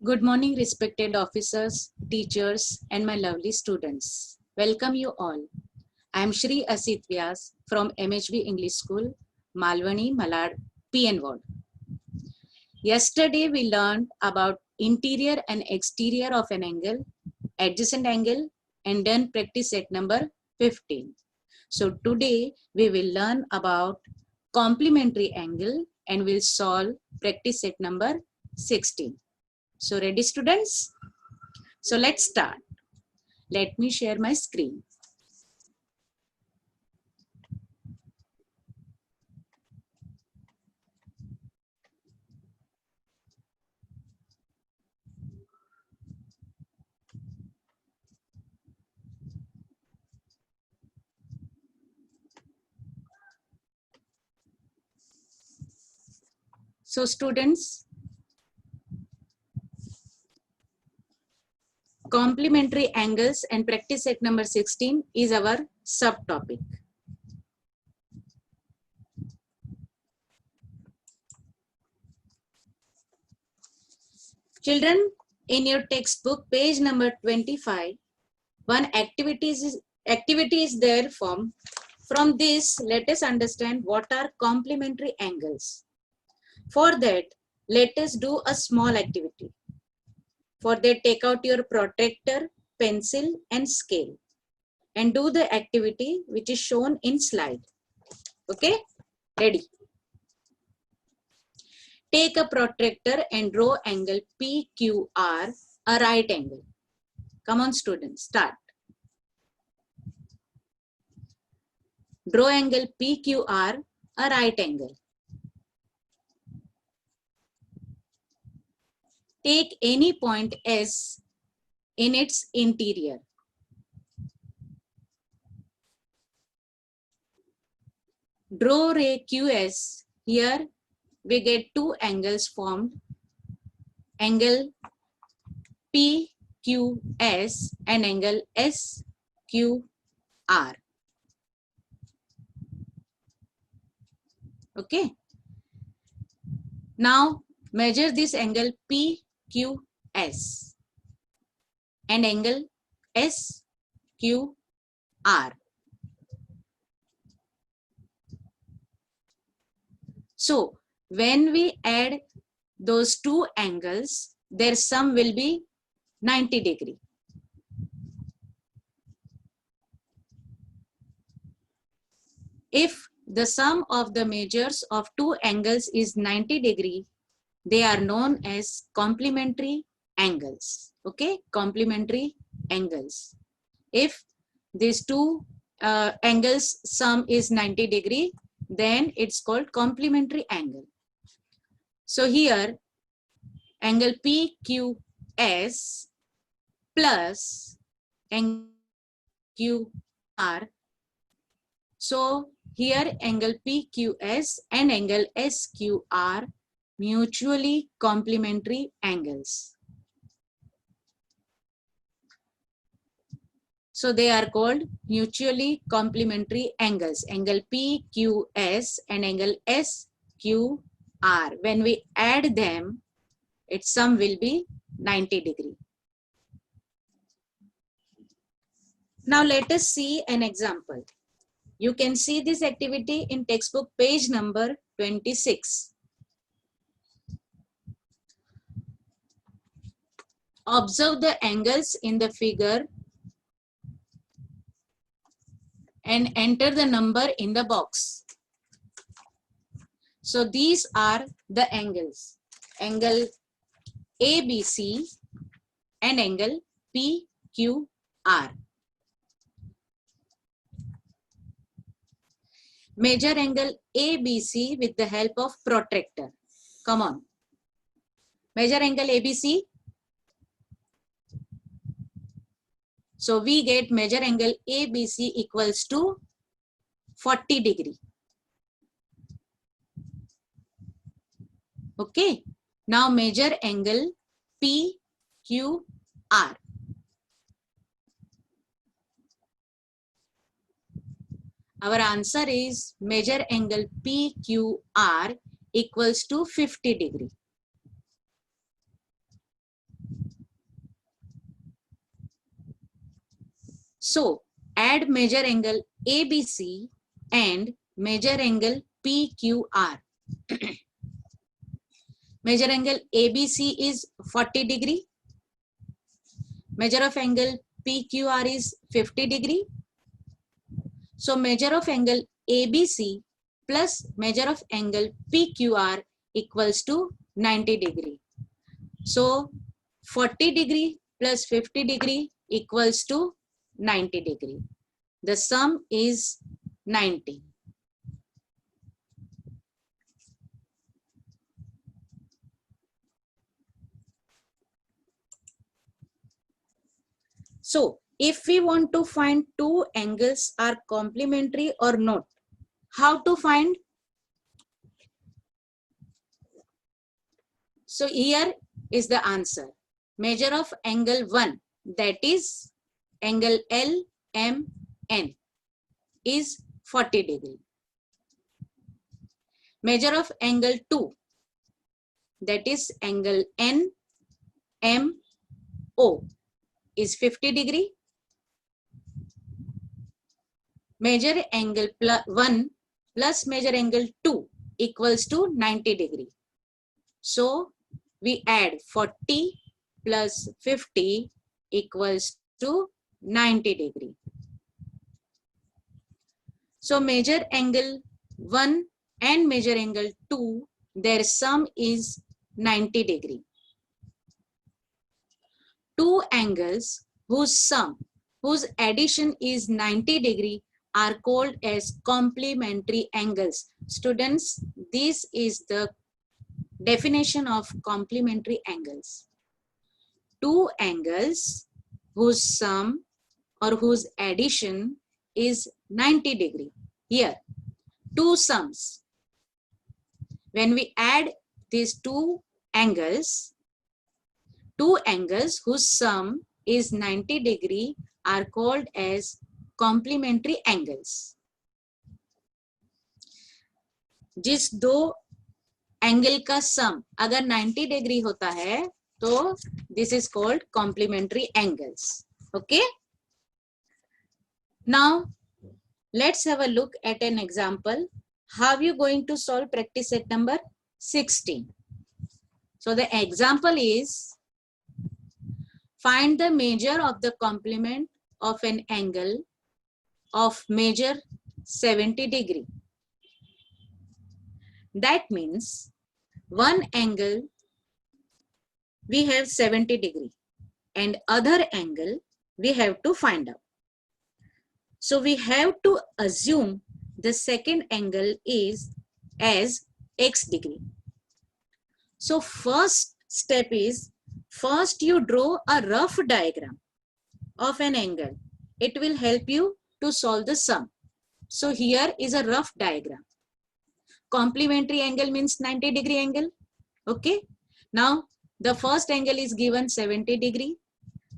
Good morning, respected officers, teachers, and my lovely students. Welcome you all. I am Shri Asit Vyas from MHB English School, Malwani, Malad, PN Ward. Yesterday we learned about interior and exterior of an angle, adjacent angle, and done practice set number 15. So today we will learn about complementary angle and will solve practice set number 16. So ready students? So let's start. Let me share my screen. So students, complementary angles and practice set number 16 is our subtopic. Children, in your textbook, page number 25, one activity is there from this, let us understand what are complementary angles. For that, let us do a small activity. For that, take out your protractor, pencil and scale and do the activity which is shown in slide. Okay, ready? Take a protractor and draw angle PQR, a right angle. Come on students, start. Draw angle PQR, a right angle. Take any point S in its interior. Draw ray QS. Here we get two angles formed. Angle PQS and angle SQR. Okay. Now measure this angle PQS and angle SQR. So when we add those two angles, their sum will be 90 degree. If the sum of the measures of two angles is 90 degree, they are known as complementary angles. Okay, complementary angles. If these two angles sum is 90 degree, then it's called complementary angle. So here angle PQS plus angle QR. So here angle PQS and angle SQR mutually complementary angles. So they are called mutually complementary angles. Angle PQS and angle SQR. When we add them, its sum will be 90 degree. Now let us see an example. You can see this activity in textbook page number 26. Observe the angles in the figure and enter the number in the box. So these are the angles. Angle ABC and angle PQR. Measure angle ABC with the help of protractor. Come on. Measure angle ABC. So we get measure angle ABC equals to 40 degree. Okay. Now measure angle PQR. Our answer is measure angle PQR equals to 50 degree. So add major angle ABC and major angle PQR. Major angle ABC is 40 degree. Measure of angle PQR is 50 degree. So measure of angle ABC plus measure of angle PQR equals to 90 degree. So 40 degree plus 50 degree equals to 90 degree. The sum is 90. So if we want to find two angles are complementary or not, how to find? So here is the answer. Measure of angle 1, that is angle LMN, is 40 degree. Measure of angle 2, that is angle NMO, is 50 degree. Measure angle 1 plus measure angle 2 equals to 90 degree. So we add 40 plus 50 equals to 90 degree. So measure angle 1 and measure angle 2, their sum is 90 degree. Two angles whose sum, whose addition is 90 degree are called as complementary angles. Students, this is the definition of complementary angles. Two angles whose sum or whose addition is 90 degree. Here, two sums. When we add these two angles whose sum is 90 degree are called as complementary angles. जिस दो angle का सम अगर 90 degree होता है तो this is called complementary angles. Okay, now let's have a look at an example. How you going to solve practice set number 16? So the example is, find the measure of the complement of an angle of measure 70 degree. That means one angle we have 70 degree and other angle we have to find out. So we have to assume the second angle is as x degree. So first step is, first you draw a rough diagram of an angle. It will help you to solve the sum. So here is a rough diagram. Complementary angle means 90 degree angle. Okay. Now the first angle is given 70 degree.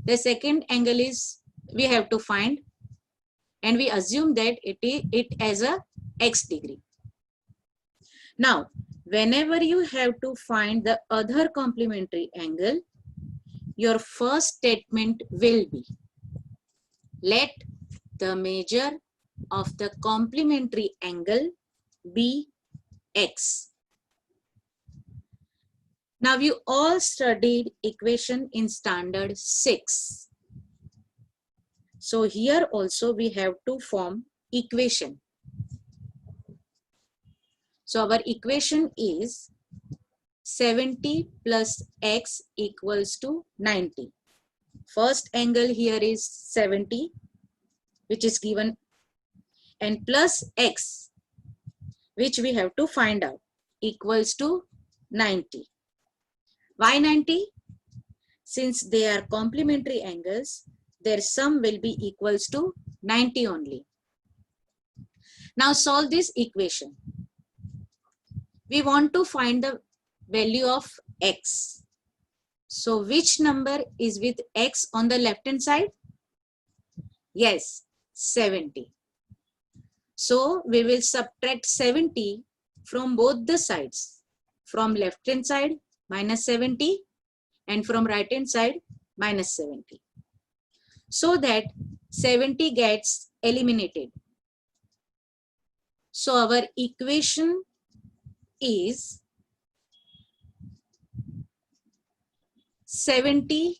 The second angle is we have to find, and we assume that it as a x degree. Now whenever you have to find the other complementary angle, your first statement will be, let the measure of the complementary angle be x. Now you all studied equation in standard 6. So here also we have to form equation. So our equation is 70 plus x equals to 90. First angle here is 70, which is given, and plus x, which we have to find out, equals to 90. Why 90? Since they are complementary angles, their sum will be equals to 90 only. Now solve this equation. We want to find the value of x. So which number is with x on the left hand side? Yes, 70. So we will subtract 70 from both the sides. From left hand side minus 70 and from right hand side minus 70. So that 70 gets eliminated. So our equation is 70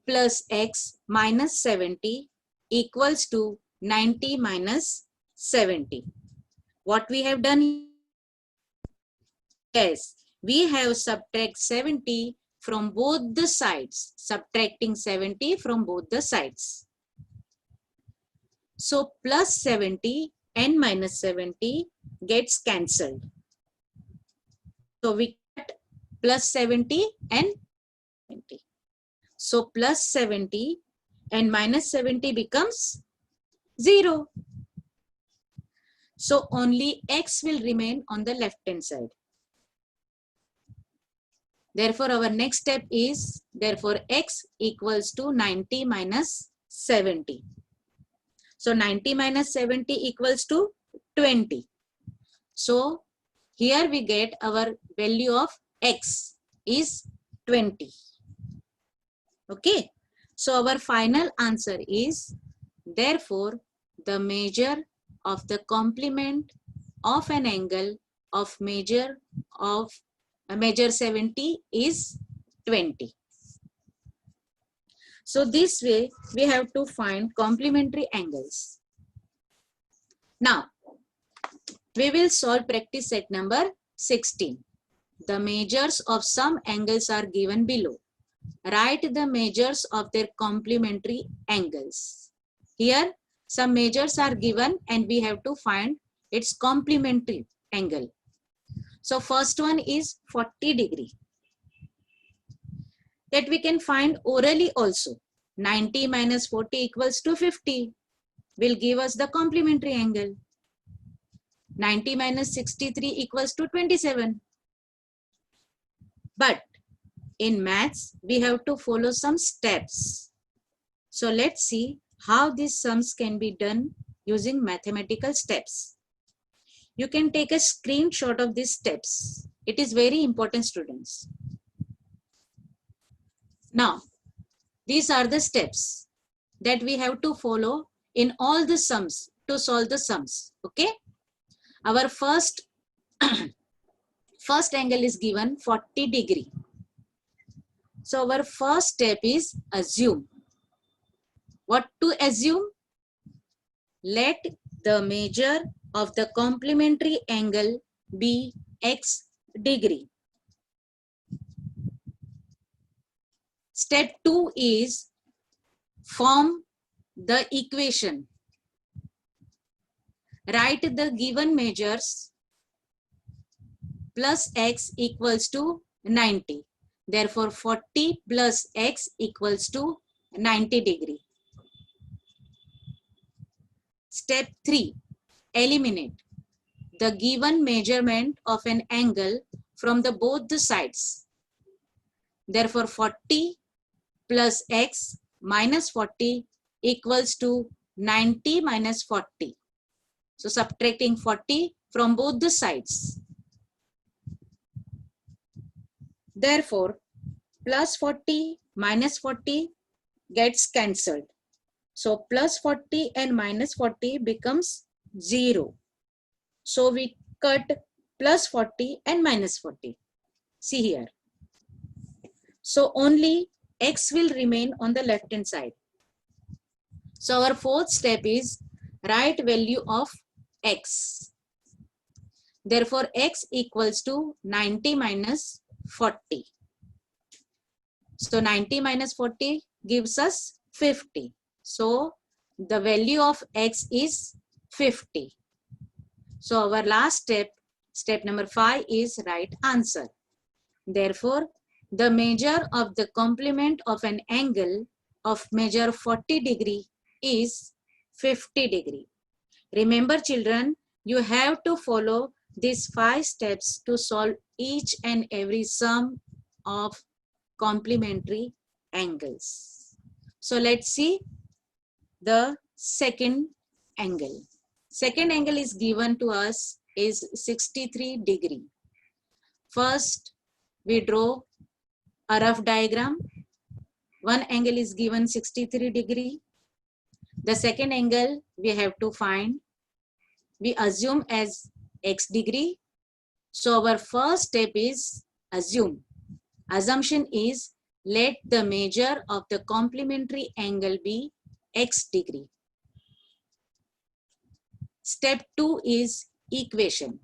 plus x minus 70 equals to 90 minus 70. What we have done? Yes, we have subtract 70 from both the sides. Subtracting 70 from both the sides. So plus 70 and minus 70 gets cancelled. So we cut plus 70 and 70. So plus 70 and minus 70 becomes 0. So only x will remain on the left hand side. Therefore, our next step is, therefore, x equals to 90 minus 70. So 90 minus 70 equals to 20. So here we get our value of x is 20. Okay. So our final answer is, therefore, the measure of the complement of an angle of measure 70 is 20. So this way we have to find complementary angles. Now we will solve practice set number 16. The measures of some angles are given below. Write the measures of their complementary angles. Here some measures are given and we have to find its complementary angle. So first one is 40 degree. That we can find orally also. 90 minus 40 equals to 50 will give us the complementary angle. 90 minus 63 equals to 27. But in maths, we have to follow some steps. So let's see how these sums can be done using mathematical steps. You can take a screenshot of these steps. It is very important, students. Now, these are the steps that we have to follow in all the sums to solve the sums. Okay. Our first angle is given 40 degree. So our first step is assume. What to assume? Let the measure of the complementary angle be x degree. Step 2 is form the equation. Write the given measures plus x equals to 90. Therefore, 40 plus x equals to 90 degree. Step 3, eliminate the given measurement of an angle from both the sides. Therefore, 40 plus x minus 40 equals to 90 minus 40. So, subtracting 40 from both the sides. Therefore, plus 40 minus 40 gets cancelled. So, plus 40 and minus 40 becomes 0. So, we cut plus 40 and minus 40. See here. So, only x will remain on the left hand side. So, our fourth step is write value of x. Therefore, x equals to 90 minus 40. So 90 minus 40 gives us 50. So the value of x is 50. So our last step, step number 5 is right answer. Therefore, the measure of the complement of an angle of measure 40 degree is 50 degree. Remember children, you have to follow these 5 steps to solve each and every sum of complementary angles. So let's see the second angle. Second angle is given to us is 63 degree. First, we draw a rough diagram. One angle is given 63 degree. The second angle we have to find, we assume as x degree. So our first step is assume. Assumption is let the measure of the complementary angle be x degree. Step 2 is equation.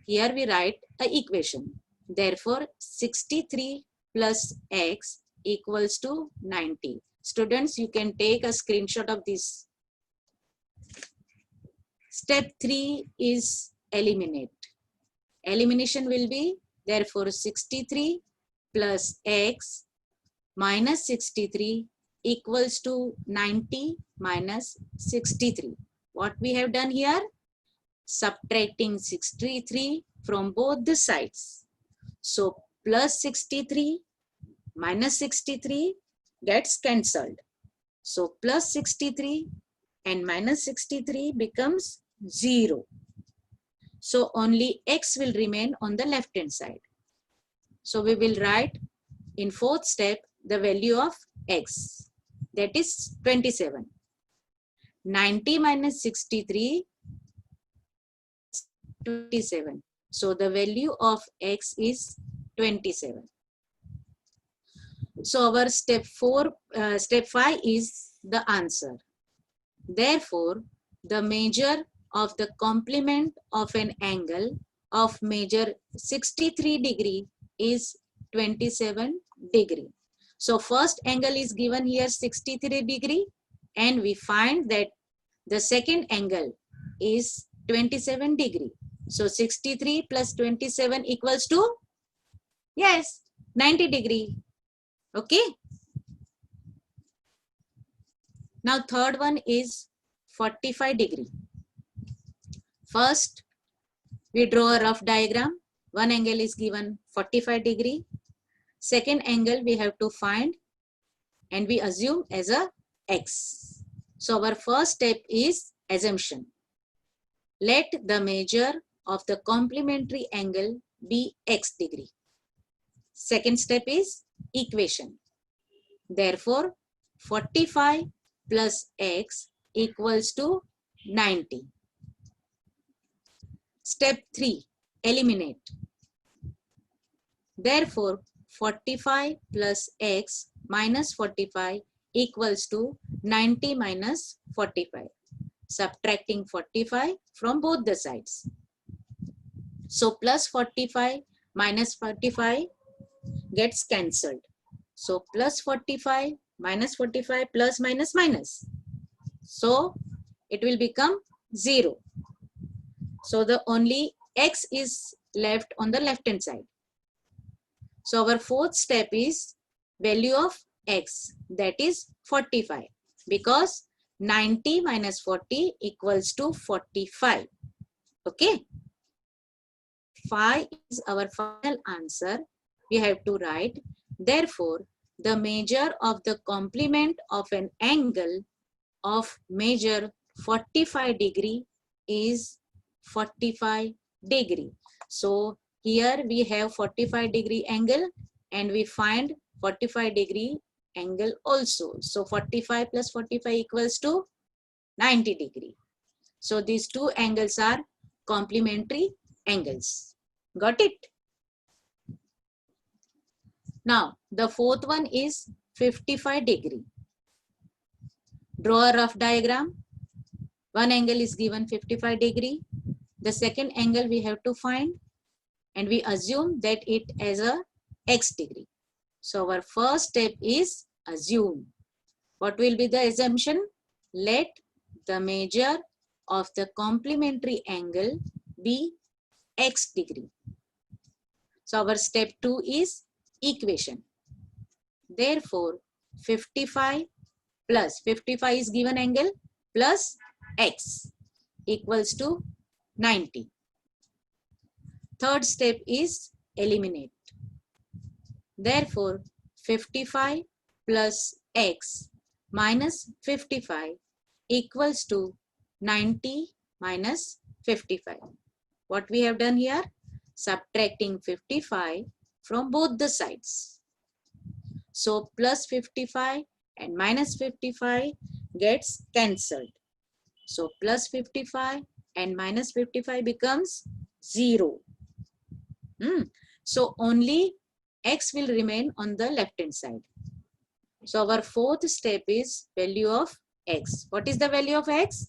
Here we write a equation. Therefore, 63 plus x equals to 90. Students, you can take a screenshot of this. Step 3 is eliminate. Elimination will be, therefore, 63 plus x minus 63 equals to 90 minus 63. What we have done here? Subtracting 63 from both the sides. So plus 63 minus 63 gets cancelled. So plus 63 and minus 63 becomes 0. So only x will remain on the left hand side. So we will write in fourth step the value of x, that is 27. 90 minus 63, 27. So the value of x is 27. So our step 5 is the answer. Therefore, the measure of the complement of an angle of measure 63 degree is 27 degree. So first angle is given here 63 degree, and we find that the second angle is 27 degree. So 63 plus 27 equals to, yes, 90 degree. Okay. Now third one is 45 degree. First, we draw a rough diagram. One angle is given 45 degree. Second angle we have to find, and we assume as a x. So our first step is assumption. Let the measure of the complementary angle be x degree. Second step is equation. Therefore, 45 plus x equals to 90. Step 3, eliminate. Therefore, 45 plus x minus 45 equals to 90 minus 45. Subtracting 45 from both the sides. So plus 45 minus 45 gets cancelled. So plus 45 minus 45 plus minus minus. So it will become 0. So the only x is left on the left hand side. So our fourth step is value of x, that is 45, because 90 minus 40 equals to 45. Okay. 5 is our final answer. We have to write, therefore, the measure of the complement of an angle of measure 45 degree is 45 degree. So here we have 45 degree angle, and we find 45 degree angle also. So 45 plus 45 equals to 90 degree. So these two angles are complementary angles. Got it? Now the fourth one is 55 degree. Draw a rough diagram. One angle is given 55 degree. The second angle we have to find, and we assume that it as a x degree. So our first step is assume. What will be the assumption? Let the measure of the complementary angle be x degree. So our step 2 is equation. Therefore, 55 plus 55 is given angle plus x equals to 90. Third step is eliminate. Therefore, 55 plus x minus 55 equals to 90 minus 55. What we have done here? Subtracting 55 from both the sides. So plus 55 and minus 55 gets cancelled. So plus 55 and minus 55 becomes 0. So only x will remain on the left hand side. So our fourth step is value of x. What is the value of x?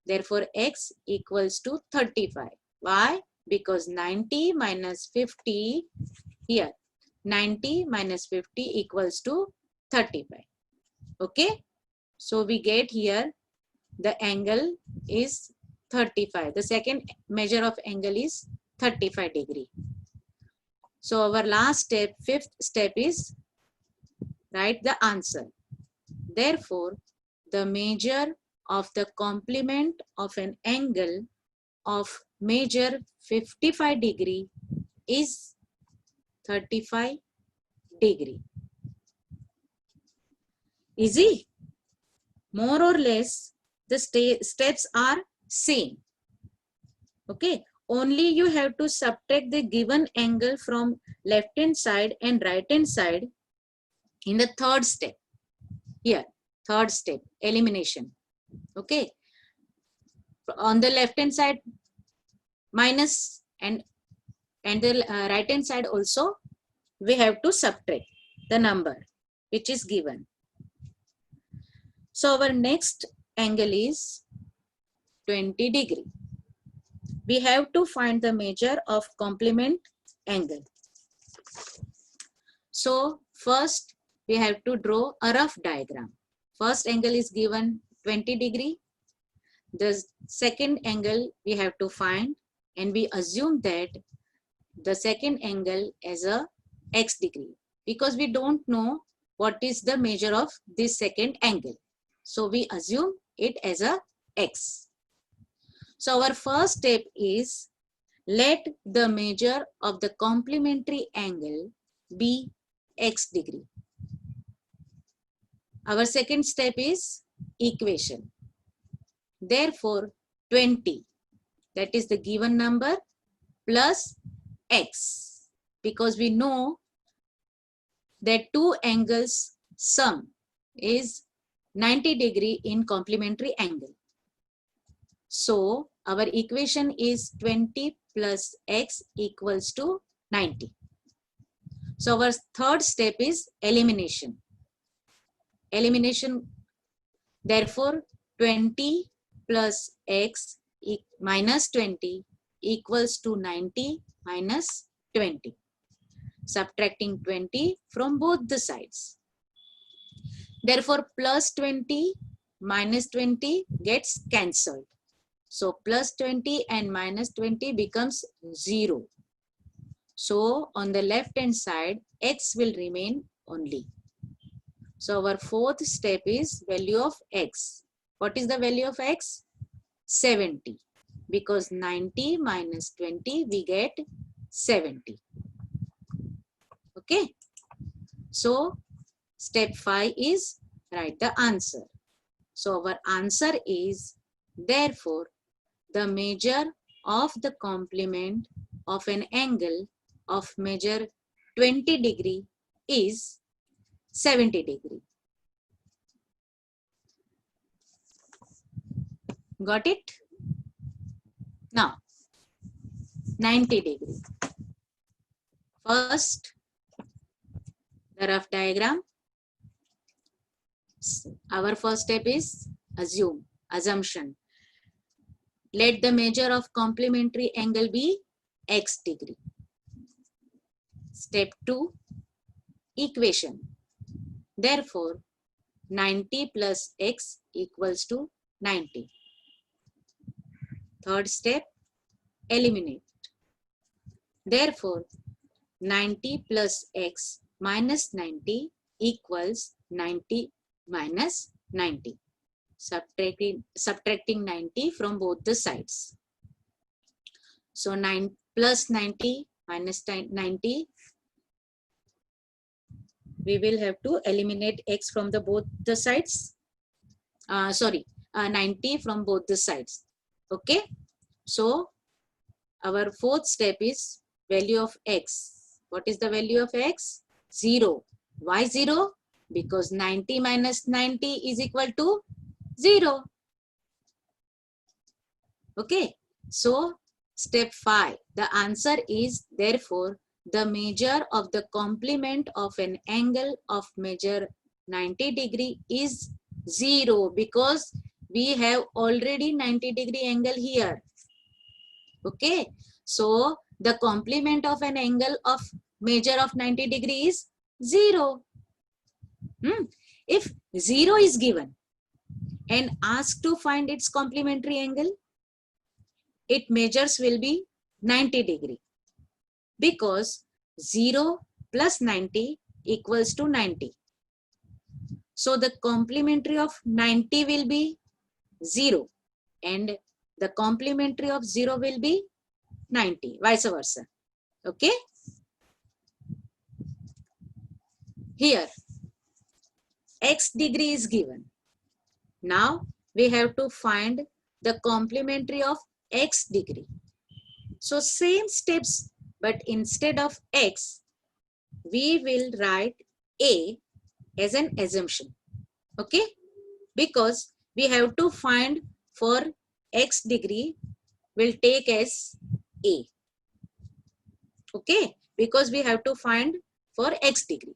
Therefore, x equals to 35. Why? Because 90 minus 50 here. 90 minus 50 equals to 35. Okay. So we get here the angle is 35. The second measure of angle is 35 degree. So our last step, fifth step is write the answer. Therefore, the measure of the complement of an angle of measure 55 degree is 35 degree. Easy? More or less, the steps are same. Okay. Only you have to subtract the given angle from left hand side and right hand side in the third step. Here, third step, elimination. Okay. On the left hand side, minus, and the right hand side also, we have to subtract the number which is given. So our next angle is 20 degree. We have to find the measure of complement angle. So first we have to draw a rough diagram. First angle is given 20 degree. The second angle we have to find, and we assume that the second angle as a x degree, because we don't know what is the measure of this second angle. So we assume it as a x. So our first step is let the measure of the complementary angle be x degree. Our second step is equation. Therefore, 20, that is the given number, plus x, because we know that two angles sum is 90 degree in complementary angle. So our equation is 20 plus x equals to 90. So our third step is elimination. Elimination, therefore 20 plus x minus 20 equals to 90 minus 20. Subtracting 20 from both the sides. Therefore, plus 20 minus 20 gets cancelled. So, plus 20 and minus 20 becomes 0. So, on the left hand side, x will remain only. So, our fourth step is value of x. What is the value of x? 70. Because 90 minus 20, we get 70. Okay. So, step 5 is write the answer. So, our answer is, therefore, the measure of the complement of an angle of measure 20 degree is 70 degree. Got it? Now, 90 degree. First, the rough diagram. Our first step is assumption. Let the measure of complementary angle be x degree. Step 2, equation. Therefore, 90 plus x equals to 90. Third step, eliminate. Therefore, 90 plus x minus 90 equals 90 minus 90. Subtracting 90 from both the sides. So 9 plus 90 minus 90. We will have to eliminate x from both the sides. 90 from both the sides. Okay. So our fourth step is value of x. What is the value of x? 0. Why 0? Because 90 minus 90 is equal to 0. Okay. So step 5. The answer is therefore the measure of the complement of an angle of measure 90 degree is 0, because we have already 90-degree angle here. Okay. So the complement of an angle of measure of 90 degree is 0. If 0 is given and asked to find its complementary angle, its measures will be 90 degree, because 0 plus 90 equals to 90. So the complementary of 90 will be 0 and the complementary of 0 will be 90, vice versa. Okay. Here x degree is given. Now we have to find the complementary of x degree. So same steps, but instead of x, we will write a as an assumption. Okay. Because we have to find for x degree, will take as a. Okay. Because we have to find for x degree.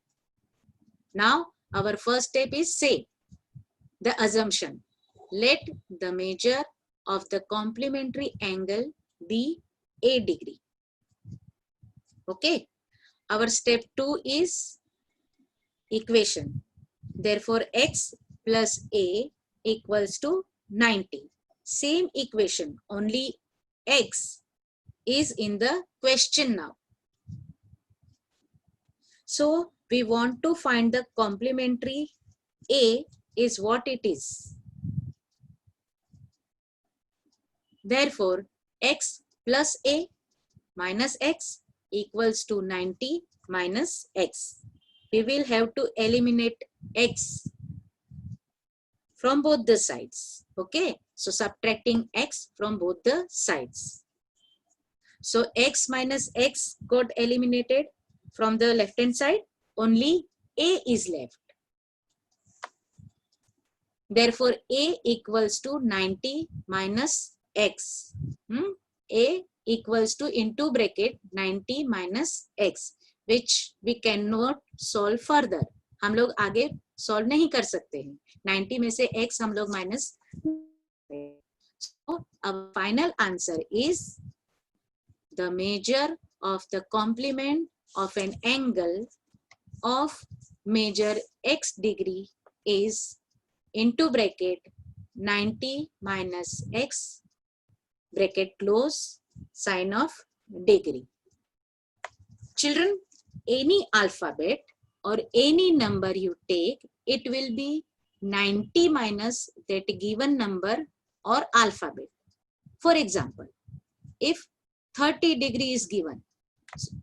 Now our first step is say the assumption. Let the measure of the complementary angle be a degree. Okay. Our step 2 is equation. Therefore, x plus a equals to 90. Same equation, only x is in the question now. So we want to find the complementary a is what it is. Therefore, x plus a minus x equals to 90 minus x. We will have to eliminate x from both the sides. Okay. So subtracting x from both the sides. So x minus x got eliminated from the left hand side. Only a is left. Therefore, a equals to 90 minus x. A equals to into bracket 90 minus x, which we cannot solve further. हम लोग आगे solve नहीं कर सकते हैं. 90 में से x हम लोग minus. So our final answer is the measure of the complement of an angle of measure x degree is into bracket 90 minus x bracket close sign of degree. Children, any alphabet or any number you take, it will be 90 minus that given number or alphabet. For example, if 30 degree is given,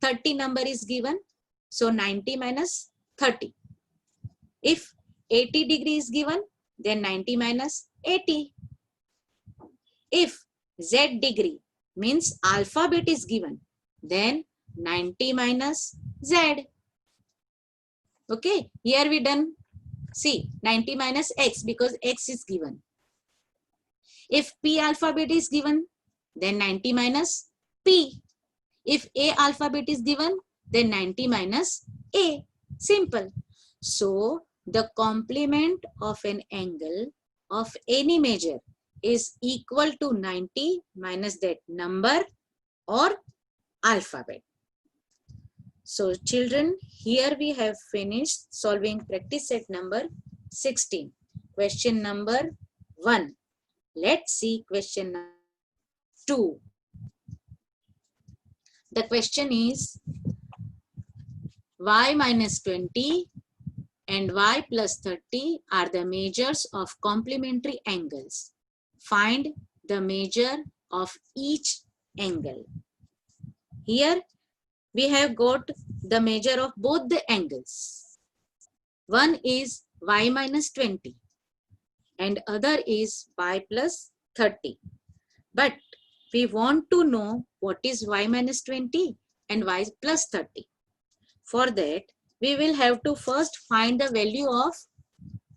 30 number is given, so 90 minus 30. If 80 degree is given, then 90 minus 80. If z degree means alphabet is given, then 90 minus z. Okay, here we done. See, 90 minus x because x is given. If p alphabet is given, then 90 minus p. If a alphabet is given, then 90 minus a. Simple. So the complement of an angle of any measure is equal to 90 minus that number or alphabet. So children, here we have finished solving practice set number 16. Question number 1. Let's see question number 2. The question is y minus 20 and y plus 30 are the measures of complementary angles. Find the measure of each angle. Here we have got the measure of both the angles. One is y minus 20 and other is y plus 30. But we want to know what is y minus 20 and y plus 30. For that, we will have to first find the value of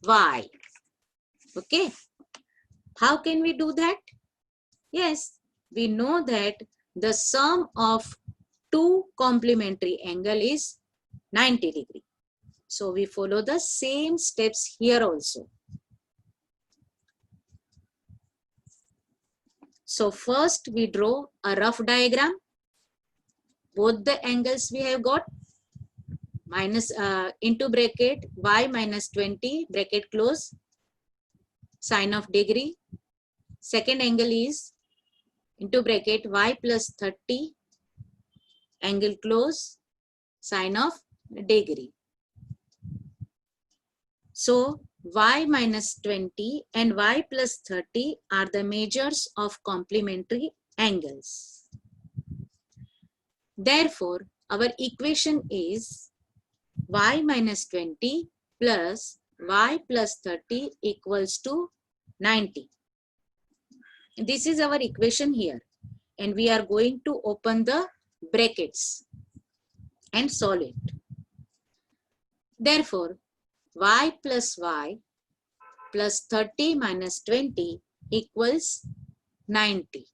y. Okay. How can we do that? Yes, we know that the sum of two complementary angle is 90 degree. So we follow the same steps here also. So first we draw a rough diagram. Both the angles we have got, minus into bracket y minus 20 bracket close, sign of degree. Second angle is into bracket y plus 30 angle close, sign of degree. So y minus 20 and y plus 30 are the measures of complementary angles. Therefore, our equation is y minus 20 plus y plus 30 equals to 90. This is our equation here, and we are going to open the brackets and solve it. Therefore, y plus 30 minus 20 equals 90.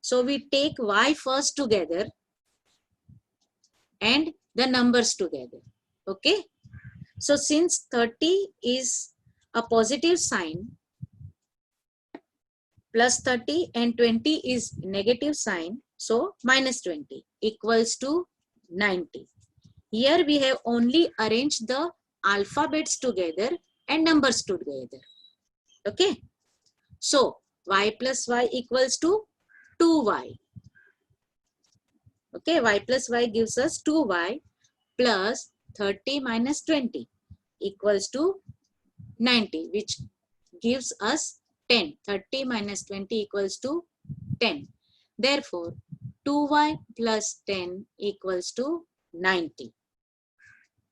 So we take y first together and the numbers together. Okay. So since 30 is a positive sign, plus 30 and 20 is negative sign, so minus 20 equals to 90. Here we have only arranged the alphabets together and numbers together. Okay. So y plus y equals to 2y. Okay, y plus y gives us 2y plus 30 minus 20 equals to 90, which gives us 10. 30 minus 20 equals to 10. Therefore, 2y plus 10 equals to 90.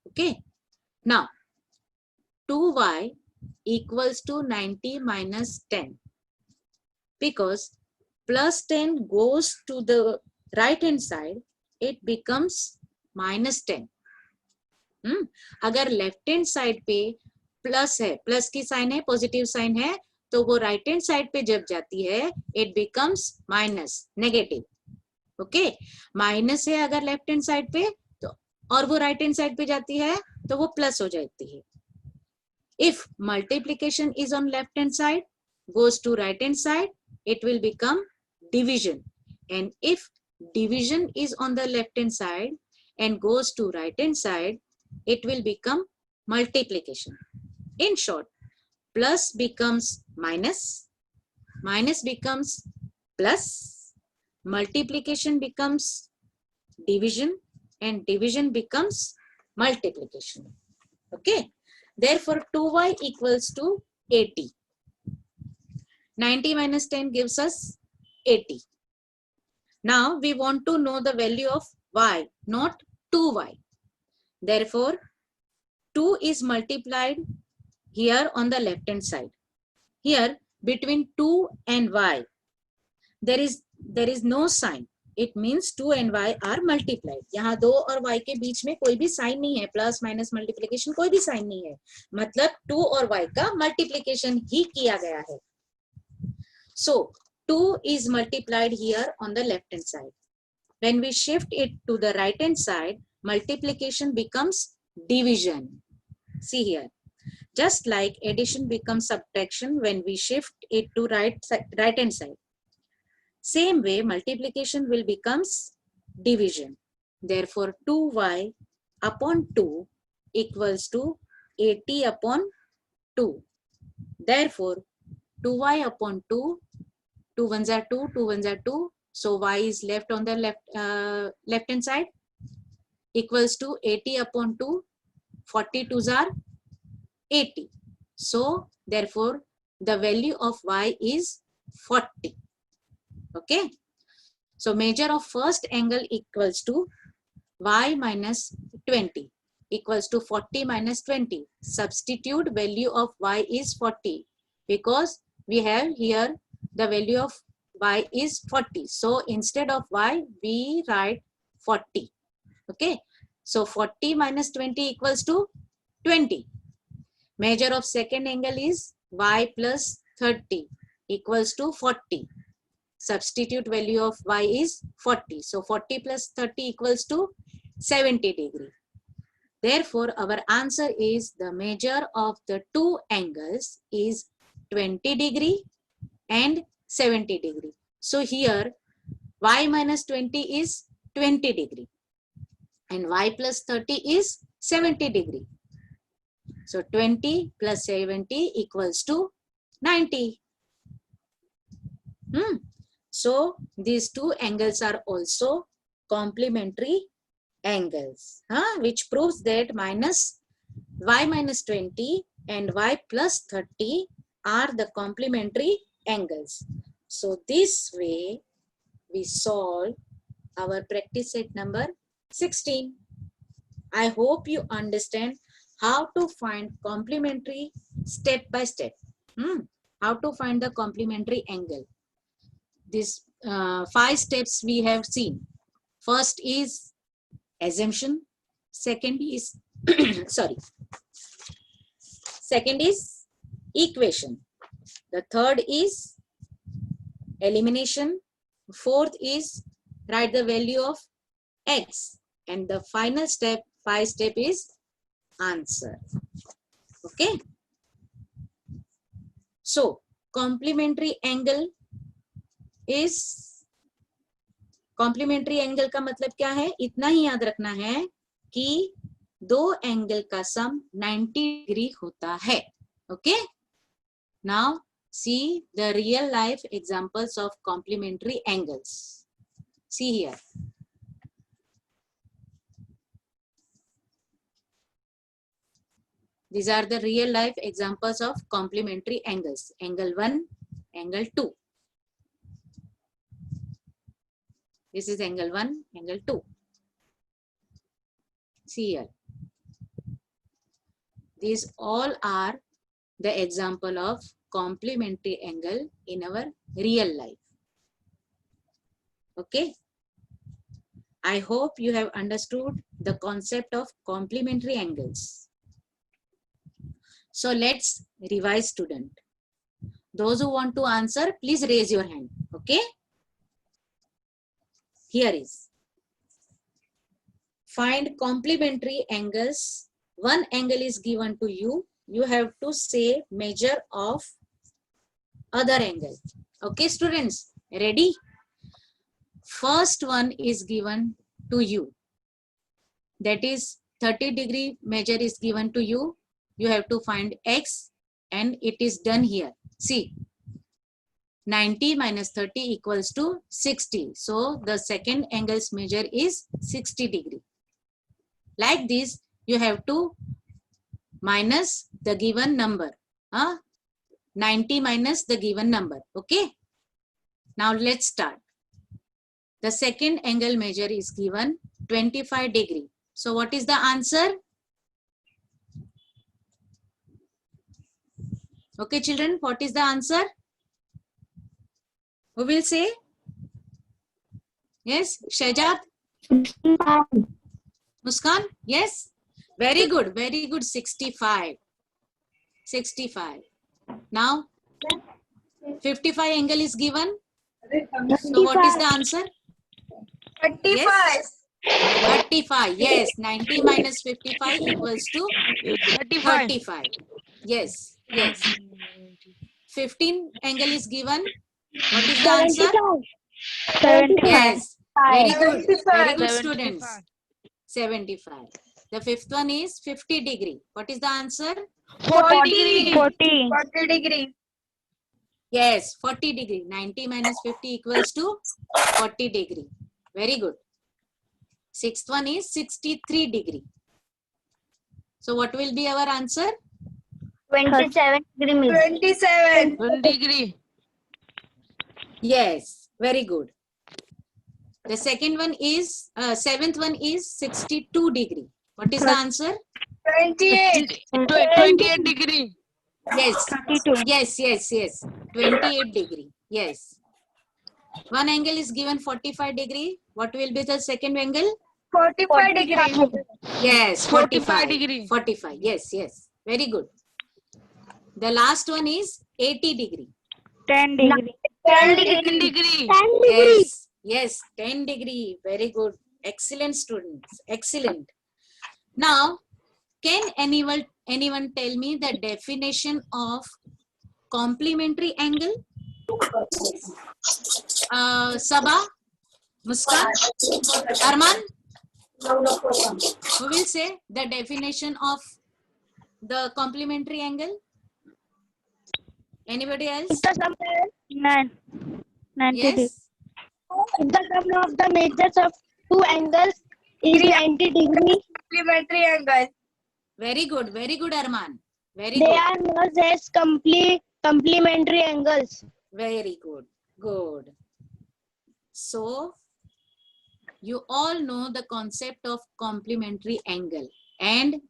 Okay. Now, 2y equals to 90 minus 10. Because plus 10 goes to the right hand side, it becomes minus 10. अगर left hand side पे plus है, plus की sign है, positive sign है, तो वो right hand side पे जब जाती है it becomes minus, negative. Okay, minus है अगर लेफ्ट हैंड साइड पे तो, और वो राइट हैंड साइड पे जाती है तो वो प्लस हो जाती है. If multiplication is on left hand side goes to right hand side, it will become division. And if division is on the left hand side and goes to right hand side, it will become multiplication. In short, plus becomes minus, minus becomes plus, multiplication becomes division, and division becomes multiplication. Okay, therefore 2y equals to 80. 90 minus 10 gives us 80. Now we want to know the value of y, not 2y. Therefore, 2 is multiplied here on the left hand side. Here between 2 and y, there is no sign. It means 2 and y are multiplied. यहाँ 2 और y के बीच में कोई भी sign नहीं है, plus minus multiplication कोई भी साइन नहीं है, मतलब 2 और y का मल्टीप्लिकेशन ही किया गया है. So 2 is multiplied here on the left hand side. When we shift it to the right hand side, multiplication becomes division. See here, just like addition becomes subtraction when we shift it to right hand side. Same way multiplication will becomes division. Therefore 2y upon 2 equals to 80 upon 2. Therefore 2y upon 2, 2 ones are 2, 2 ones are 2, so y is left on the left hand side, equals to 80 upon 2, 40 twos are 80. So therefore the value of y is 40. Okay, so measure of first angle equals to y minus 20 equals to 40 minus 20. Substitute value of y is 40 because we have here the value of y is 40. So instead of y, we write 40. Okay. So 40 minus 20 equals to 20. Measure of second angle is y plus 30 equals to 40. Substitute value of y is 40. So 40 plus 30 equals to 70 degree. Therefore, our answer is the measure of the two angles is 20 degree and 70 degree. So here y minus 20 is 20 degree and y plus 30 is 70 degree. So 20 plus 70 equals to 90. So these two angles are also complementary angles, which proves that y minus 20 and y plus 30 are the complementary angles. So this way we solve our practice set number 16. I hope you understand how to find complementary step by step. How to find the complementary angle. These 5 steps we have seen. First is assumption. Second is second is equation. The third is elimination. Fourth is write the value of x, and the final step, 5 step, is answer. Okay. So complementary angle का मतलब क्या है? इतना ही याद रखना है कि दो एंगल का सम 90 डिग्री होता है. Okay. Now see the real life examples of complementary angles. See here. These are the real life examples of complementary angles. Angle 1, angle 2. This is angle 1, angle 2. See here. These all are the example of complementary angle in our real life. Okay. I hope you have understood the concept of complementary angles. So let's revise, student. Those who want to answer, please raise your hand. Okay. Here is. Find complementary angles. One angle is given to you. You have to say measure of other angle. Okay, students, ready? First one is given to you. That is 30 degree measure is given to you. You have to find x, and it is done here. See, 90 minus 30 equals to 60. So the second angle's measure is 60 degree. Like this, you have to minus the given number. 90 minus the given number. Okay. Now let's start. The second angle measure is given 25 degree. So what is the answer? Okay, children, what is the answer? Who will say? Yes, Shahjad? Muskan? Yes? Very good, 65. 65. Now, 55 angle is given. So what is the answer? 35. Yes? 35. Yes, 90 minus 55 equals to 35. Yes, yes. 15 angle is given. What is the answer? 75. Yes, very good. 75. Very good, students. 75. The fifth one is 50 degree. What is the answer? 40. 40 degree. Yes, 40 degree. 90 minus 50 equals to 40 degree. Very good. Sixth one is 63 degree. So what will be our answer? 27 degree. 27. 1 degree. Yes, very good. The second one is, seventh one is 62 degree. What is the answer? 28. 28 degree. Yes, 32. yes. 28 degree. Yes. One angle is given 45 degree. What will be the second angle? 45 degrees. Yes, 45 degree. 45. Yes, yes. Very good. The last one is 80 degree. 10 degree. 10 degree. Yes, yes, 10 degree. Very good. Excellent students. Excellent. Now, can anyone tell me the definition of complementary angle? Sabah, Muskan, Arman, who will say the definition of the complementary angle? Anybody else? Nine. 90 degree. Yes. If the sum of the measures of two angles is 90 degree, Complementary angle. Very good. Very good, Arman. Very they good. are known as complementary angles. Very good. Good. So, you all know the concept of complementary angle and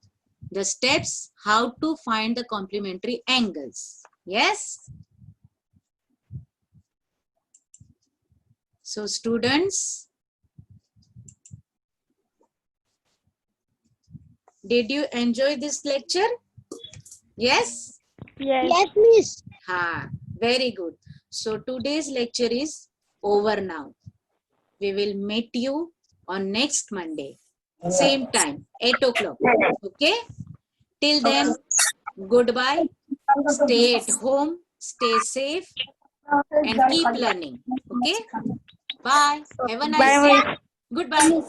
the steps how to find the complementary angles. Yes? So, students, did you enjoy this lecture? Yes? Yes. Yes, miss. Ha, very good. So today's lecture is over now. We will meet you on next Monday. Same time, 8 o'clock. Okay? Till then, goodbye. Stay at home, stay safe, and keep learning. Okay? Bye. Have a nice Bye, day. Goodbye.